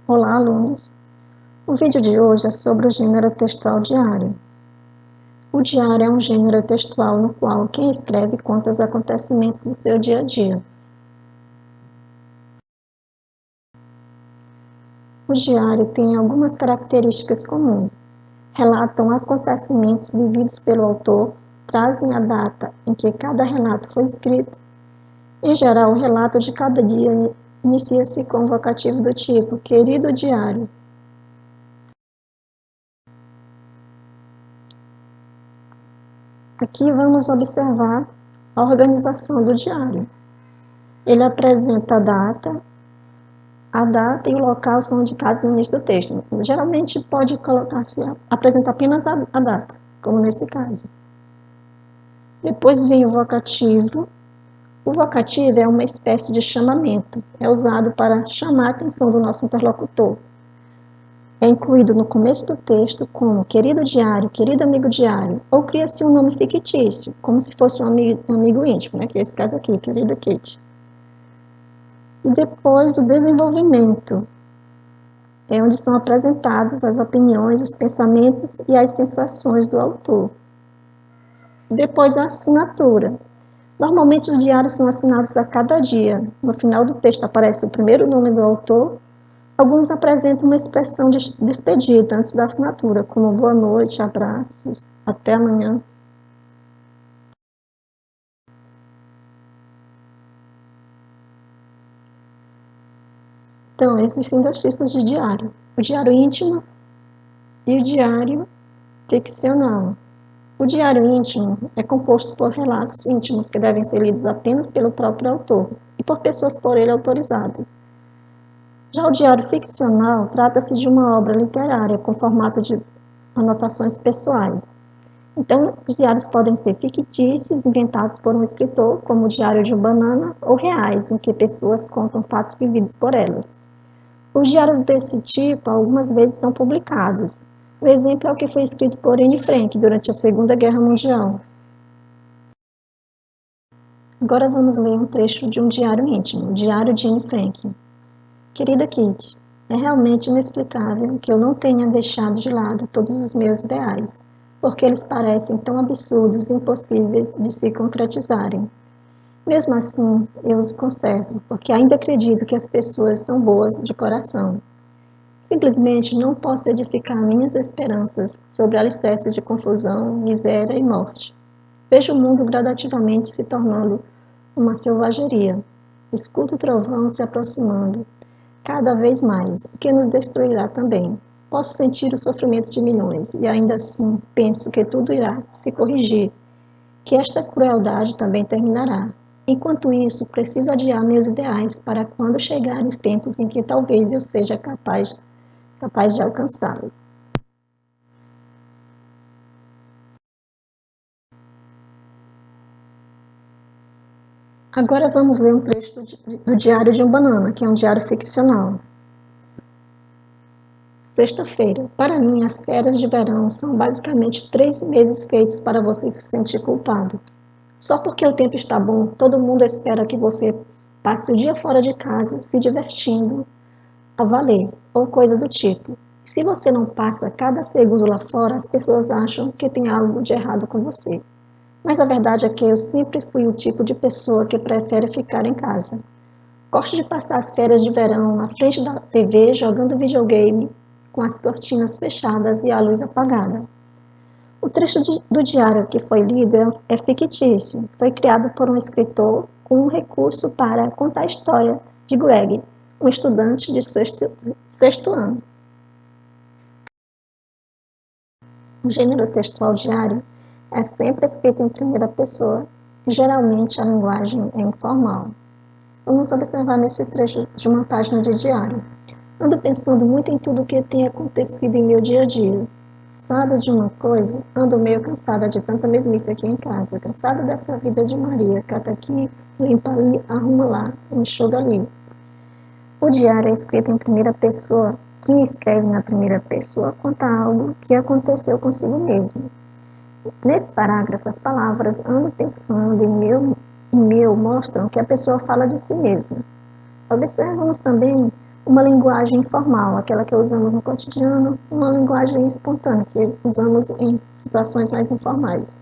Olá, alunos! O vídeo de hoje é sobre o gênero textual diário. O diário é um gênero textual no qual quem escreve conta os acontecimentos do seu dia a dia. O diário tem algumas características comuns. Relatam acontecimentos vividos pelo autor, trazem a data em que cada relato foi escrito. Em geral, o relato de cada dia inicia-se com o vocativo do tipo "querido diário". Aqui vamos observar a organização do diário. Ele apresenta a data e o local são indicados no início do texto. Geralmente pode apresentar apenas a data, como nesse caso. Depois vem o vocativo. O vocativo é uma espécie de chamamento, é usado para chamar a atenção do nosso interlocutor. É incluído no começo do texto como querido diário, querido amigo diário, ou cria-se um nome fictício, como se fosse um amigo íntimo, que é esse caso aqui, querida Kate. E depois o desenvolvimento, é onde são apresentadas as opiniões, os pensamentos e as sensações do autor. Depois a assinatura. Normalmente os diários são assinados a cada dia. No final do texto aparece o primeiro nome do autor. Alguns apresentam uma expressão de despedida antes da assinatura, como boa noite, abraços, até amanhã. Então, existem dois tipos de diário: o diário íntimo e o diário ficcional. O diário íntimo é composto por relatos íntimos que devem ser lidos apenas pelo próprio autor e por pessoas por ele autorizadas. Já o diário ficcional trata-se de uma obra literária com formato de anotações pessoais. Então, os diários podem ser fictícios, inventados por um escritor, como o Diário de um Banana, ou reais, em que pessoas contam fatos vividos por elas. Os diários desse tipo, algumas vezes, são publicados. O exemplo é o que foi escrito por Anne Frank durante a Segunda Guerra Mundial. Agora vamos ler um trecho de um diário íntimo, o Diário de Anne Frank. Querida Kitty, é realmente inexplicável que eu não tenha deixado de lado todos os meus ideais, porque eles parecem tão absurdos e impossíveis de se concretizarem. Mesmo assim, eu os conservo, porque ainda acredito que as pessoas são boas de coração. Simplesmente não posso edificar minhas esperanças sobre alicerce de confusão, miséria e morte. Vejo o mundo gradativamente se tornando uma selvageria. Escuto o trovão se aproximando, cada vez mais, o que nos destruirá também. Posso sentir o sofrimento de milhões e ainda assim penso que tudo irá se corrigir, que esta crueldade também terminará. Enquanto isso, preciso adiar meus ideais para quando chegarem os tempos em que talvez eu seja capaz de alcançá-los. Agora vamos ler um trecho do Diário de um Banana, que é um diário ficcional. Sexta-feira. Para mim, as férias de verão são basicamente 3 meses feitos para você se sentir culpado. Só porque o tempo está bom, todo mundo espera que você passe o dia fora de casa, se divertindo, a valer, ou coisa do tipo. Se você não passa cada segundo lá fora, as pessoas acham que tem algo de errado com você. Mas a verdade é que eu sempre fui o tipo de pessoa que prefere ficar em casa. Gosto de passar as férias de verão na frente da TV jogando videogame, com as cortinas fechadas e a luz apagada. O trecho do diário que foi lido é fictício. Foi criado por um escritor com um recurso para contar a história de Greg, um estudante de sexto ano. O gênero textual diário é sempre escrito em primeira pessoa e geralmente a linguagem é informal. Vamos observar nesse trecho de uma página de diário. Ando pensando muito em tudo o que tem acontecido em meu dia a dia. Sabe de uma coisa? Ando meio cansada de tanta mesmice aqui em casa, cansada dessa vida de Maria, cata aqui, limpa ali, arruma lá, enxuga ali. O diário é escrito em primeira pessoa. Quem escreve na primeira pessoa conta algo que aconteceu consigo mesmo. Nesse parágrafo, as palavras ando pensando e meu mostram que a pessoa fala de si mesma. Observamos também uma linguagem informal, aquela que usamos no cotidiano, e uma linguagem espontânea, que usamos em situações mais informais.